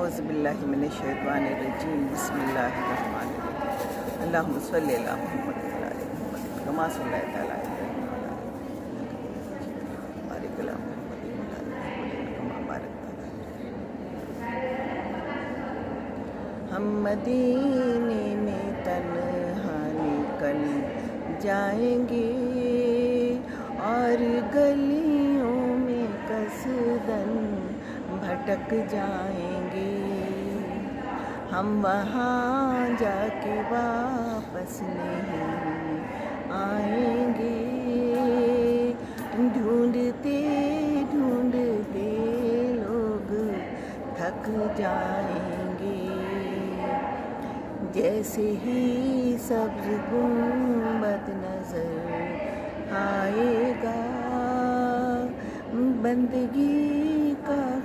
اعوذ باللہ من الشیطان الرجیم بسم اللہ الرحمن الرحیم اللہم صلی علی محمد و علی محمد کما صلیت علی ابراہیم بارک علی محمد و علی محمد کما بارکت علی ہم مدینے میں تنہا نکل جائیں گے اور گلیوں میں قصداً بھٹک جائیں گے ہم وہاں جا کے واپس نہیں آئیں گے ڈھونڈتے ڈھونڈتے لوگ تھک جائیں گے جیسے ہی سبز گنبد نظر آئے گا بندگی کا